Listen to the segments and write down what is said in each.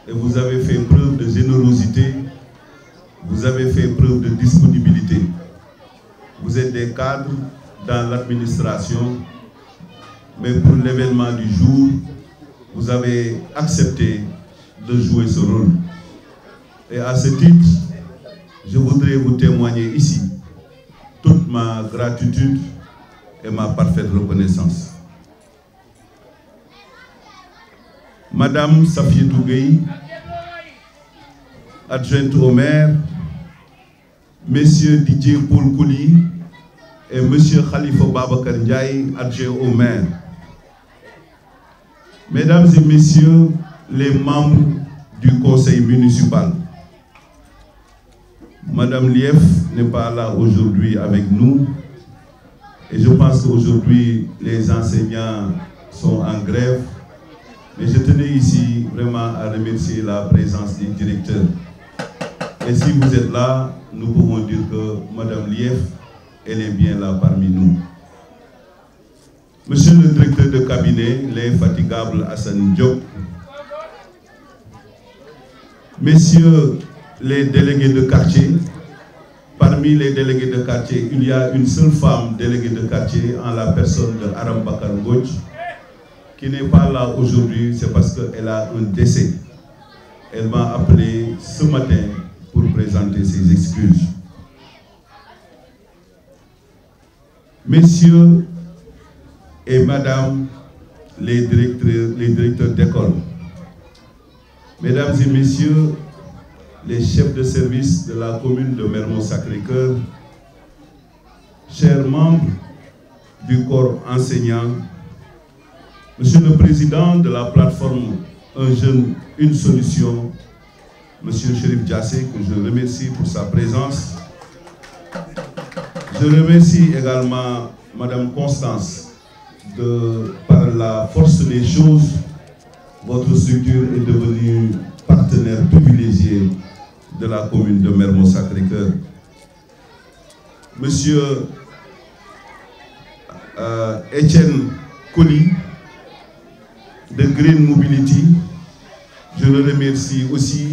Et vous avez fait preuve de générosité, vous avez fait preuve de disponibilité. Vous êtes des cadres dans l'administration, mais pour l'événement du jour, vous avez accepté de jouer ce rôle. Et à ce titre, je voudrais vous témoigner ici toute ma gratitude et ma parfaite reconnaissance. Madame Safietou Gueye, adjointe au maire, Monsieur Didier Paul Kouli et Monsieur Khalifa Babakar Ndiaye, adjoint au maire. Mesdames et Messieurs les membres du conseil municipal, Madame Lief n'est pas là aujourd'hui avec nous et je pense qu'aujourd'hui les enseignants sont en grève. Mais je tenais ici vraiment à remercier la présence des directeurs. Et si vous êtes là, nous pouvons dire que Madame Lief, elle est bien là parmi nous. Monsieur le directeur de cabinet, l'infatigable Hassan Diop, Messieurs les délégués de quartier, parmi les délégués de quartier, il y a une seule femme déléguée de quartier en la personne de Aram Bakar Mbodj, qui n'est pas là aujourd'hui, c'est parce qu'elle a un décès. Elle m'a appelé ce matin pour présenter ses excuses. Messieurs et Madame les directeurs d'école, Mesdames et Messieurs les chefs de service de la commune de Mermoz-Sacré-Cœur, chers membres du corps enseignant, Monsieur le Président de la plateforme Un jeune, une solution, Monsieur Chérif Diassé, que je remercie pour sa présence. Je remercie également Madame Constance, par la force des choses, votre structure est devenue partenaire privilégié de la commune de Mermoz-Sacré-Cœur. Monsieur Etienne Kouli, de Green Mobility, je le remercie aussi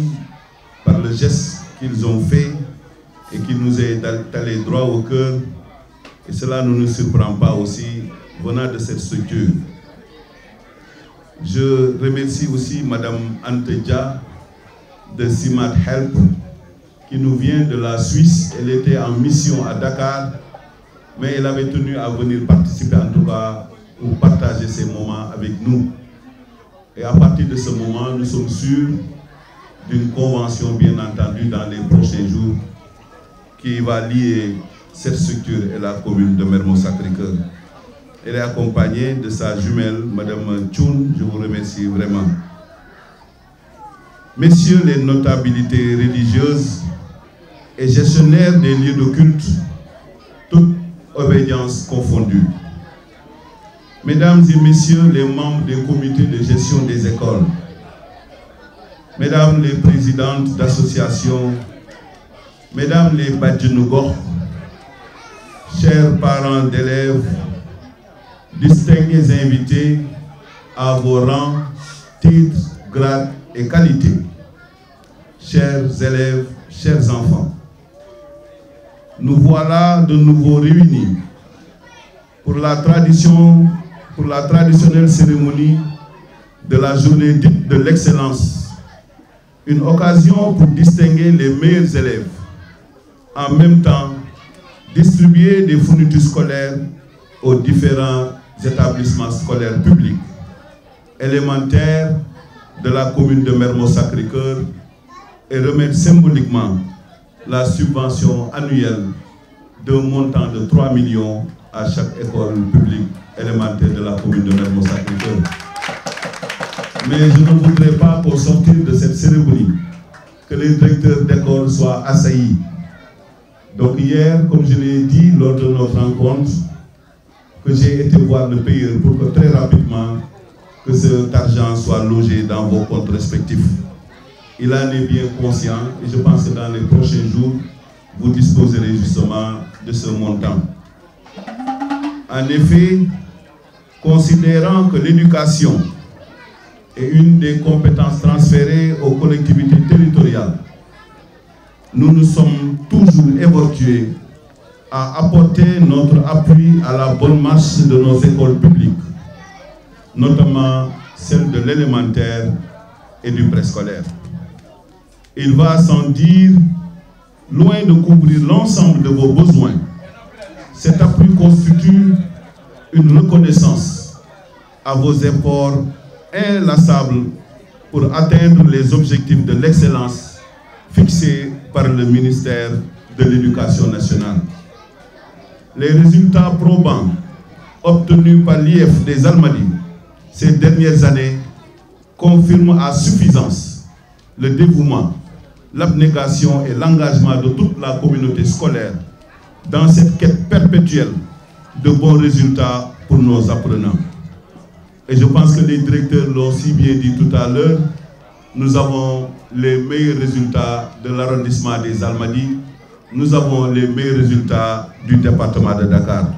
par le geste qu'ils ont fait et qui nous est allé droit au cœur. Et cela ne nous surprend pas aussi venant de cette structure. Je remercie aussi Madame Anteja de Simat Help qui nous vient de la Suisse. Elle était en mission à Dakar, mais elle avait tenu à venir participer en tout cas pour partager ces moments avec nous. Et à partir de ce moment, nous sommes sûrs d'une convention, bien entendu, dans les prochains jours, qui va lier cette structure et la commune de Mermoz-Sacré-Cœur. Elle est accompagnée de sa jumelle, Madame Tchoun, je vous remercie vraiment. Messieurs les notabilités religieuses et gestionnaires des lieux de culte, toute obédience confondue. Mesdames et Messieurs les membres des comités de gestion des écoles, Mesdames les présidentes d'associations, Mesdames les Badjinougor, chers parents d'élèves, distingués invités à vos rangs, titres, grades et qualités, chers élèves, chers enfants, nous voilà de nouveau réunis pour la traditionnelle cérémonie de la journée dite de l'excellence, une occasion pour distinguer les meilleurs élèves, en même temps distribuer des fournitures scolaires aux différents établissements scolaires publics, élémentaires de la commune de Mermoz-Sacré-Cœur et remettre symboliquement la subvention annuelle d'un montant de 3 millions à chaque école publique élémentaire de la commune de Mermoz-Sacré-Cœur. Mais je ne voudrais pas qu'au sortir de cette cérémonie, que les directeurs d'école soient assaillis. Donc hier, comme je l'ai dit lors de notre rencontre, que j'ai été voir le payeur pour que très rapidement, que cet argent soit logé dans vos comptes respectifs. Il en est bien conscient et je pense que dans les prochains jours, vous disposerez justement de ce montant. En effet, considérant que l'éducation est une des compétences transférées aux collectivités territoriales, nous nous sommes toujours évertués à apporter notre appui à la bonne marche de nos écoles publiques, notamment celle de l'élémentaire et du préscolaire. Il va sans dire, loin de couvrir l'ensemble de vos besoins, cet appui constitue une reconnaissance à vos efforts inlassables pour atteindre les objectifs de l'excellence fixés par le ministère de l'Éducation nationale. Les résultats probants obtenus par l'IEF des Almadies ces dernières années confirment à suffisance le dévouement, l'abnégation et l'engagement de toute la communauté scolaire dans cette quête perpétuelle de bons résultats pour nos apprenants. Et je pense que les directeurs l'ont si bien dit tout à l'heure, nous avons les meilleurs résultats de l'arrondissement des Almadies, nous avons les meilleurs résultats du département de Dakar.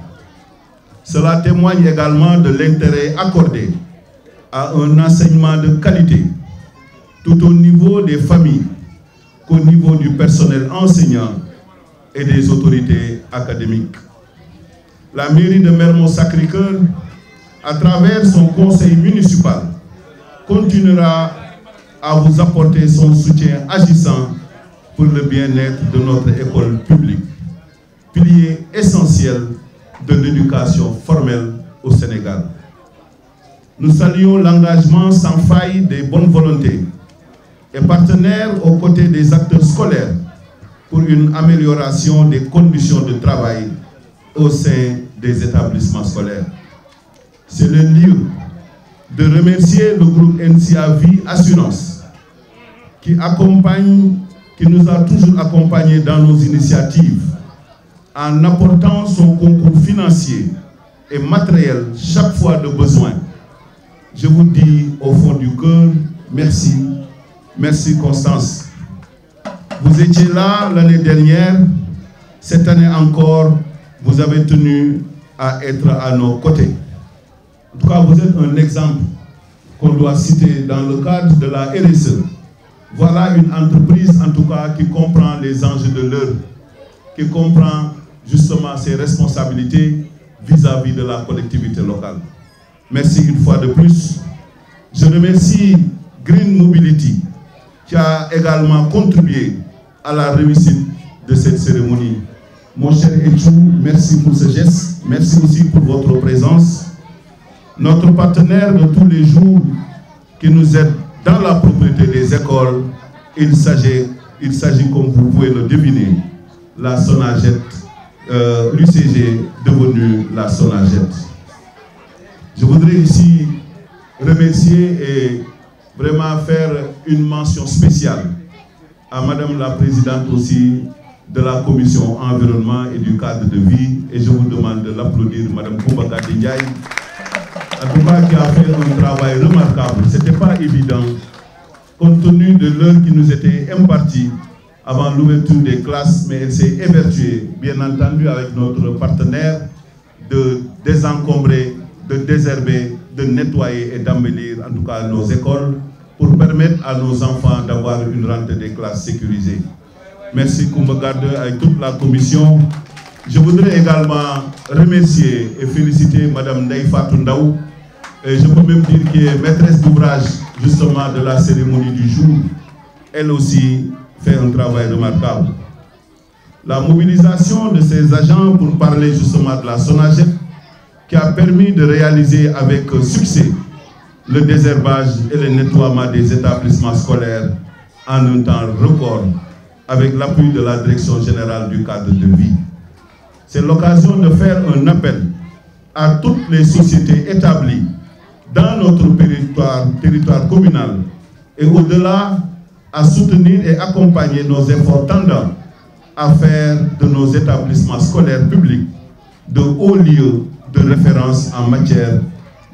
Cela témoigne également de l'intérêt accordé à un enseignement de qualité, tout au niveau des familles qu'au niveau du personnel enseignant et des autorités académiques. La mairie de Mermoz-Sacré-Cœur, à travers son conseil municipal, continuera à vous apporter son soutien agissant pour le bien-être de notre école publique, pilier essentiel de l'éducation formelle au Sénégal. Nous saluons l'engagement sans faille des bonnes volontés et partenaires aux côtés des acteurs scolaires pour une amélioration des conditions de travail au sein des établissements scolaires. C'est le lieu de remercier le groupe NCA Vie Assurance qui nous a toujours accompagnés dans nos initiatives en apportant son concours financier et matériel chaque fois de besoin. Je vous dis au fond du cœur, merci. Merci Constance. Vous étiez là l'année dernière, cette année encore, vous avez tenu à être à nos côtés. En tout cas, vous êtes un exemple qu'on doit citer dans le cadre de la RSE. Voilà une entreprise, en tout cas, qui comprend les enjeux de l'heure, qui comprend justement ses responsabilités vis-à-vis de la collectivité locale. Merci une fois de plus. Je remercie Green Mobility, qui a également contribué à la réussite de cette cérémonie. Mon cher Etchou, merci pour ce geste. Merci aussi pour votre présence. Notre partenaire de tous les jours qui nous aide dans la propriété des écoles, il s'agit, comme vous pouvez le deviner, la Sonaget, l'UCG devenue la Sonaget. Je voudrais ici remercier et vraiment faire une mention spéciale à Madame la Présidente aussi de la Commission Environnement et du cadre de vie, et je vous demande de l'applaudir, Madame Koumbaka Ndiaye, en tout cas qui a fait un travail remarquable. Ce n'était pas évident, compte tenu de l'heure qui nous était impartie avant l'ouverture des classes, mais elle s'est évertuée, bien entendu avec notre partenaire, de désencombrer, de désherber, de nettoyer et d'embellir en tout cas nos écoles pour permettre à nos enfants d'avoir une rentrée des classes sécurisée. Merci Koumbagarde avec toute la commission. Je voudrais également remercier et féliciter Madame Ndeye Fatou Ndaw, et je peux même dire qu'elle est maîtresse d'ouvrage justement de la cérémonie du jour. Elle aussi fait un travail remarquable. La mobilisation de ces agents pour parler justement de la SONAGED qui a permis de réaliser avec succès le désherbage et le nettoiement des établissements scolaires en un temps record avec l'appui de la Direction générale du cadre de vie. C'est l'occasion de faire un appel à toutes les sociétés établies dans notre territoire communal et au-delà à soutenir et accompagner nos efforts tendant à faire de nos établissements scolaires publics de hauts lieux de référence en matière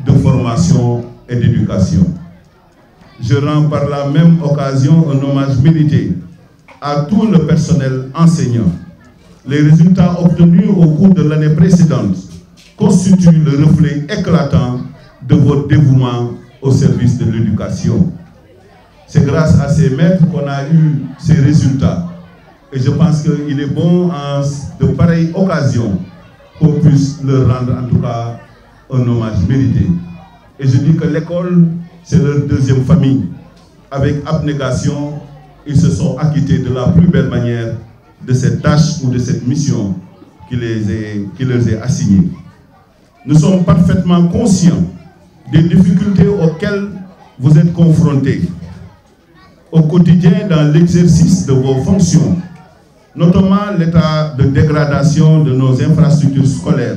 de formation et d'éducation. Je rends par la même occasion un hommage mérité à tout le personnel enseignant. Les résultats obtenus au cours de l'année précédente constituent le reflet éclatant de votre dévouement au service de l'éducation. C'est grâce à ces maîtres qu'on a eu ces résultats. Et je pense qu'il est bon en de pareilles occasions qu'on puisse leur rendre en tout cas un hommage mérité. Et je dis que l'école, c'est leur deuxième famille. Avec abnégation, ils se sont acquittés de la plus belle manière de cette tâche ou de cette mission qui leur est assignée. Nous sommes parfaitement conscients des difficultés auxquelles vous êtes confrontés au quotidien dans l'exercice de vos fonctions, notamment l'état de dégradation de nos infrastructures scolaires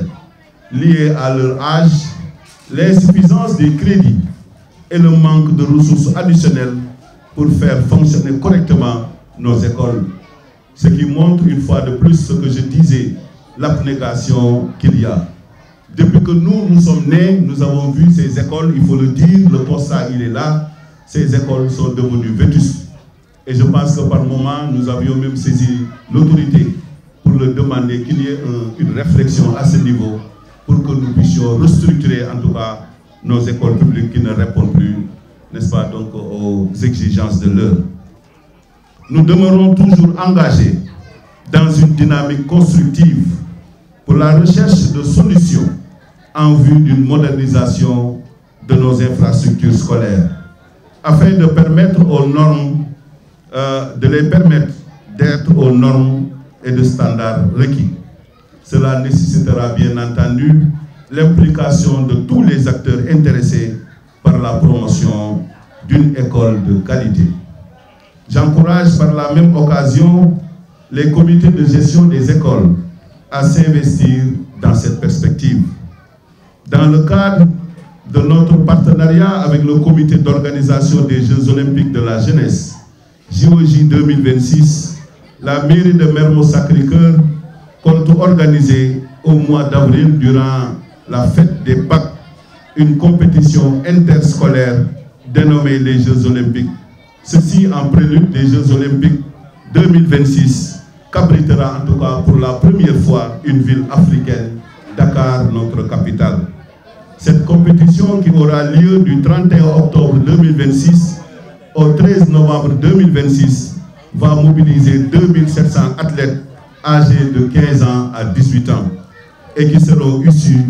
liées à leur âge, l'insuffisance des crédits et le manque de ressources additionnelles pour faire fonctionner correctement nos écoles. Ce qui montre une fois de plus ce que je disais, l'abnégation qu'il y a. Depuis que nous sommes nés, nous avons vu ces écoles, il faut le dire, le constat il est là, ces écoles sont devenues vétustes. Et je pense que par moment, nous avions même saisi l'autorité pour leur demander qu'il y ait une réflexion à ce niveau pour que nous puissions restructurer en tout cas nos écoles publiques qui ne répondent plus, n'est-ce pas, donc aux exigences de l'heure. Nous demeurons toujours engagés dans une dynamique constructive pour la recherche de solutions en vue d'une modernisation de nos infrastructures scolaires, afin de permettre aux normes, de les permettre d'être aux normes et de standards requis. Cela nécessitera bien entendu l'implication de tous les acteurs intéressés par la promotion d'une école de qualité. J'encourage par la même occasion les comités de gestion des écoles à s'investir dans cette perspective. Dans le cadre de notre partenariat avec le comité d'organisation des Jeux olympiques de la jeunesse, JOJ 2026, la mairie de Mermoz-Sacré-Cœur compte organiser au mois d'avril, durant la fête des Pâques, une compétition interscolaire dénommée les Jeux olympiques. Ceci en prélude des Jeux olympiques 2026, qu'abritera en tout cas pour la première fois une ville africaine, Dakar, notre capitale. Cette compétition qui aura lieu du 31 octobre 2026 au 13 novembre 2026 va mobiliser 2700 athlètes âgés de 15 ans à 18 ans et qui seront issus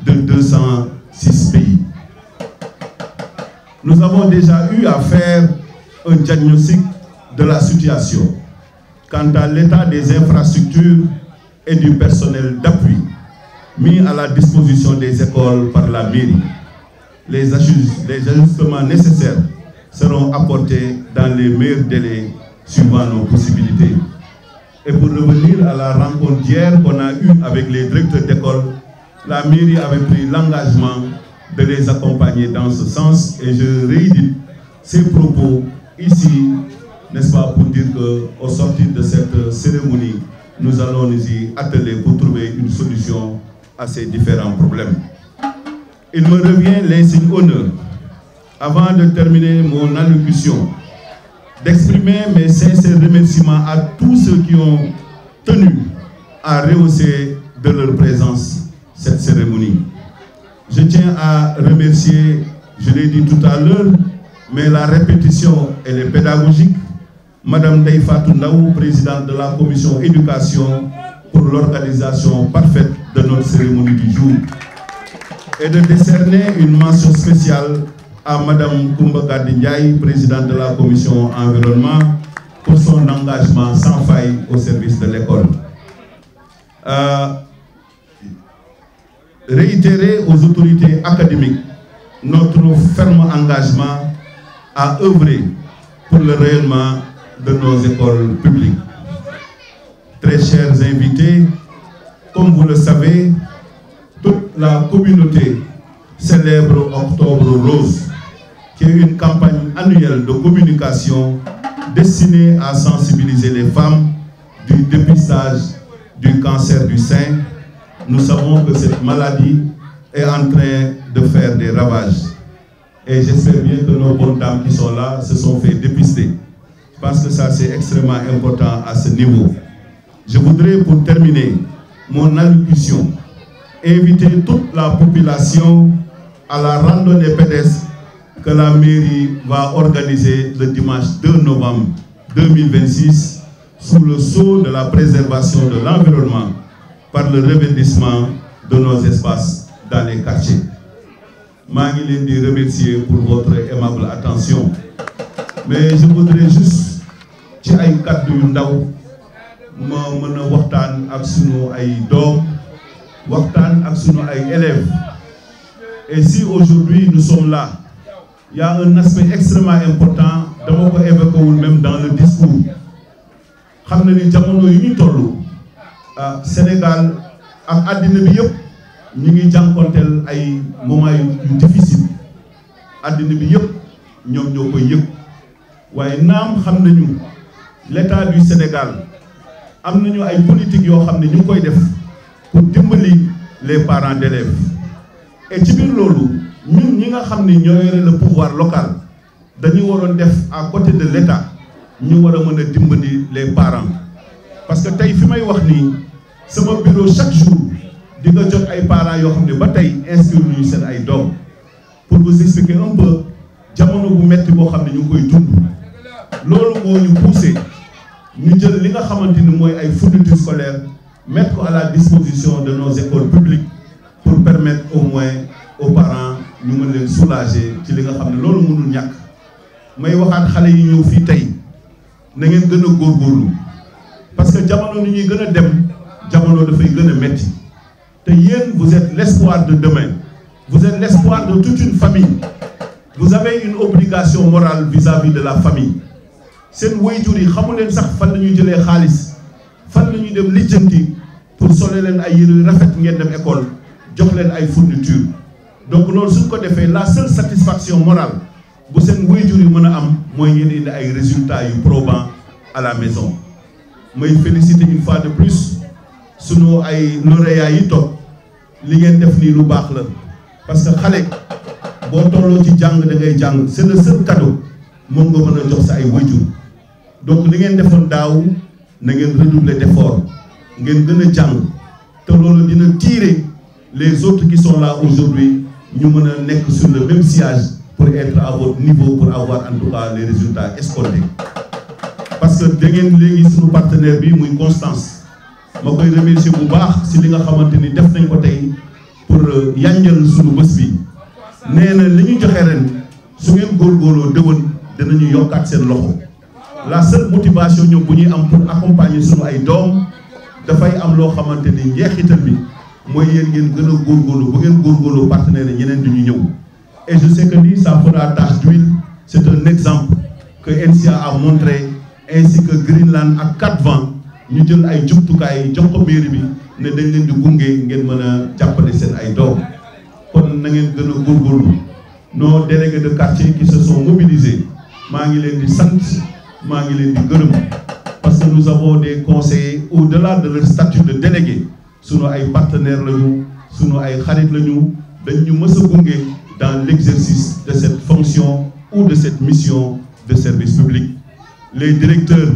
de 206 pays. Nous avons déjà eu à faire un diagnostic de la situation quant à l'état des infrastructures et du personnel d'appui mis à la disposition des écoles par la mairie. Les ajustements nécessaires seront apportés dans les meilleurs délais suivant nos possibilités. Et pour revenir à la rencontre d'hier qu'on a eue avec les directeurs d'école, la mairie avait pris l'engagement de les accompagner dans ce sens et je réédite ces propos ici, n'est-ce pas, pour dire qu'au sortir de cette cérémonie, nous allons nous y atteler pour trouver une solution à ces différents problèmes. Il me revient l'insigne honneur, avant de terminer mon allocution, d'exprimer mes sincères remerciements à tous ceux qui ont tenu à rehausser de leur présence cette cérémonie. Je tiens à remercier, je l'ai dit tout à l'heure, mais la répétition elle est pédagogique, Madame Ndeye Fatou Ndaw, présidente de la commission éducation, pour l'organisation parfaite de notre cérémonie du jour et de décerner une mention spéciale à Madame Koumba Gadi Ndiaye, présidente de la commission environnement, pour son engagement sans faille au service de l'école. Réitérer aux autorités académiques notre ferme engagement à œuvrer pour le rayonnement de nos écoles publiques. Très chers invités, comme vous le savez, toute la communauté célèbre Octobre Rose, qui est une campagne annuelle de communication destinée à sensibiliser les femmes du dépistage du cancer du sein. Nous savons que cette maladie est en train de faire des ravages. Et j'espère bien que nos bonnes dames qui sont là se sont fait dépister. Parce que ça, c'est extrêmement important à ce niveau. Je voudrais, pour terminer mon allocution, inviter toute la population à la randonnée pédestre que la mairie va organiser le dimanche 2 novembre 2026 sous le sceau de la préservation de l'environnement par le reverdissement de nos espaces dans les quartiers. Je vous remercie pour votre aimable attention. Mais je voudrais juste, ci ay kàddu yu ndaw ma mën a waxtaan ak sunu ay doom, waxtaan ak sunu ay élèves. Et si aujourd'hui nous sommes là, il y a un aspect extrêmement important, dama ko évoqué même dans le discours. Xam na ni jamono yi ñu tollu Sénégal ak àddina bi yëpp ñu ngi jànkonteel ay moments yu difficile. Àddina bi yëpp ñoom ñoo koy yëg. Waaye naam xam nañu l'État du Sénégal am nañu ay politique yoo xam ne ñu ngi koy def pour dimbali les parents d'élèves. Et ci biir loolu ñun ñi nga xam ne ñoo yore le pouvoir local dañu waroon def à côté de l'État ñu war a mën a dimbali les parents. Parce que tey fi may wax nii sama bureau chaque jour di nga jot ay parents yoo xam ne ba tey inscrire ñu seen ay doom. Pour vous expliquer un peu jamono bu metti boo xam ne ñu ngi koy dund. Loolu moo ñu poussé ñu jël li nga xamante ni mooy ay fournitures scolaires mettre ko à la disposition de nos écoles publiques pour permettre au moins aux parents ñu mën leen soulager ci li nga xam ne loolu mënul ñàkk. May waxaat xale yi ñëw fii tey na ngeen gën a góorgóorlu parce que jamono ni ñuy gën a dem jamono dafay gën a metti te yéen vous êtes l'espoir de demain, vous êtes l'espoir de toute une famille. Vous avez une obligation morale vis-à-vis de la famille. Seen waajur yi xamu leen sax fan la ñuy jëlee xaalis fan la ñuy dem lijjanti pour sole leen ay yére rafet ngeen dem école jox leen ay fourniture. Donc loolu suñ ko defee la seule satisfaction morale bu seen waajur yi mën a am mooy ngeen indi ay résultats yu probants à la maison. May féliciter une fois de plus sunu ay lauréats yi toog li ngeen def nii lu baax la parce que xale boo tolloo ci jàng da ngay jàng c'est le seul cadeau moom nga mën a jox sa ay waajur. Donc li ngeen defoon daaw na ngeen redoubler d'effort ngeen gën a jàng te loolu dina tirer les autres qui sont là aujourd'hui ñu mën a nekk sur le même sillage pour être à votre niveau pour avoir en tout cas les résultats escomptés. Parce que da ngeen léegi suñu partenaire bi muy Constance ma koy remercier bu baax si li nga xamante ni def nañ ko tey pour yanjal suñu bés bi. Nee na li ñu joxe ren su ngeen góorgóorloo dëwën dinañu yokkaat seen loxo. La seule motivation ñoom bu ñuy am pour accompagner suñu ay doom dafay am loo xamante ni njeexital bi mooy yéen ngeen gën a góorgóorlu bu ngeen góorgóorloo partenaires yi ñeneen duñu ñëw. Et je sais que ni ça fera tache d'huile. C'est un exemple que NCA a montré ainsi que Greenland ak 4 vents ñu jël ay jumtukaay jox ko mairie bi ne dañ leen di gunge ngeen mën a jàppale seen ay doom. Kon na ngeen gën a góorgóorlu nos délégués de quartier qui se sont mobilisés maa ngi leen di sant maa ngi leen di gërëm parce que nous avons des conseillers au-delà de leur statut de délégué sunu ay partenaires lañu sunu ay xarit lañu dañ ñu mës a gunge dans l'exercice de cette fonction ou de cette mission de service public. Les directeurs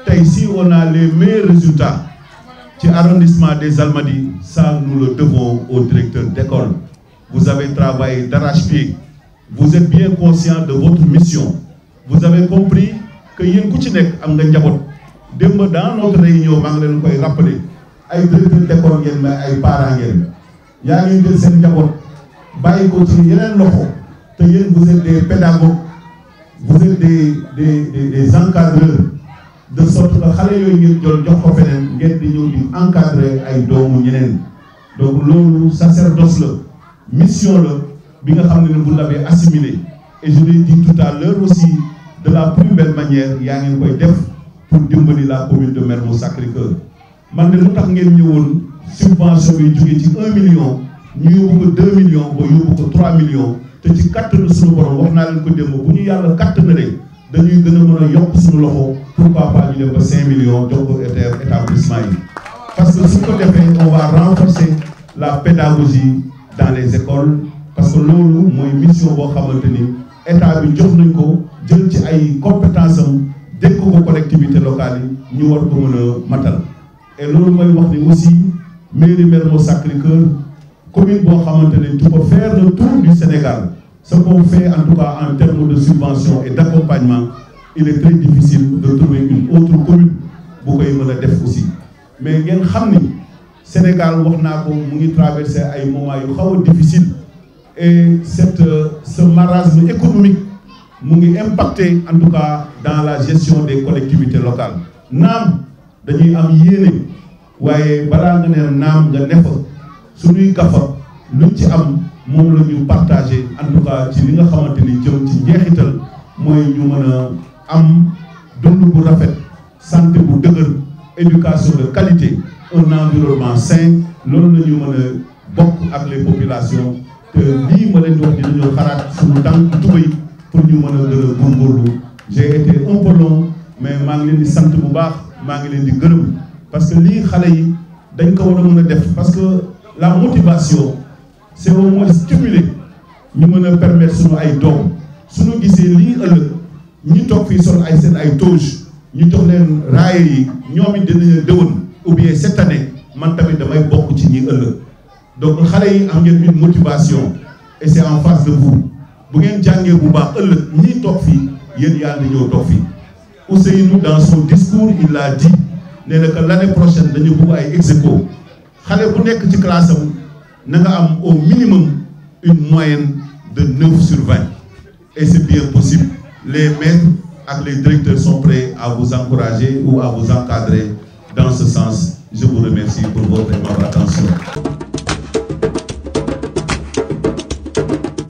tey si on a les meilleurs résultats ci arrondissement des Almadies, ça nous le devons aux directeurs d'école. Vous avez travaillé d'arrache-pied. Vous êtes bien conscient de votre mission. Vous avez compris que yéen ku ci nekk am nga njaboot. Démb dans notre réunion maa ngi leen koy rappeler ay directeur d'école ngeen mais ay parents ngeen yaa ngi jël seen njaboot bàyyi ko ci yeneen loxo te yéen vous êtes des pédagogues vous êtes des encadreurs de sorte que xale yooyu ngeen jël jox ko feneen ngeen di ñëw di encadrer ay doomu ñeneen donc loolu sacerdoce la mission la bi nga xam ne vous l'avez assimilé et je l'ai dit tout à l'heure aussi de la plus belle manière yaa ngeen koy def pour dimbali la commune de Mermoz Sacré-Cœur man de lu tax ngeen ñëwoon subvention bi jógee ci 1 million ñu yóbbu ko 2 millions ba yóbbu ko 3 millions te ci kattanu suñu borom wax naa leen ko démb bu ñu yàlla kattanalee dañuy gën a mën a yokk suñu loxo pourquoi pas ñu dem ba 5 millions jox ko établissement yi parce que su ko defee on va renforcer la pédagogie dans les écoles parce que loolu mooy mission boo xamante ni état bi jox nañ ko jël ci ay compétences am dénk ko collectivité locale yi ñu war ko mën a matal et loolu mooy wax ni aussi mairie Mermoz Sacré-Cœur commune boo xamante ne tu peux faire le tour du Sénégal ce qu'on fait en tout cas en termes de subvention et d'accompagnement il est très difficile de trouver une autre commune bu koy mën a def aussi mais ngeen xam ni Sénégal wax naa ko mu ngi traversé ay moments yu xaw a difficile et ce marasme économique mu ngi impacté en tout cas dans la gestion des collectivités locales naam dañuy am yéene waaye balaa nga ne naam nga ne fa suñuy gafa luñ ci am moom la ñu partagé en tout cas ci li nga xamante ni jëm ci njeexital mooy ñu mën a am dund bu rafet santé bu dëgër éducation de qualité un environnement sain loolu la ñu mën a bokk ak les populations te lii ma leen di wax dinañu xalaat suñu tànk tubéy pour ñu mën a gën a góorgóorlu j'ai été un peu long mais maa ngi leen di sant bu baax maa ngi leen di gërëm parce que lii xale yi dañ ko war a mën a def parce que la motivation c'est au moins stimuler ñu mën a permettre suñu ay doom suñu gisee lii ëllëg ñi toog fii sol ay seen ay toge ñu jox leen raaye yi ñoom it dinañu dëwën ou bien cette année man tamit damay bokk ci ñi ëllëg donc xale yi am ngeen une motivation et c'est en face de vous bu ngeen jàngee bu baax ëllëg ñii toog fii yéen yaa ngi ñëw toog fii Ousseynou dans son discours il a dit nee na que l'année prochaine dañu bëgg ay ex-aequo xale bu nekk ci classe am na nga am au minimum une moyenne de 9 sur 20 et c'est bien possible les maîtres ak les directeurs sont prêts à vous encourager ou à vous encadrer dans ce sens. Je vous remercie pour votre aimable attention.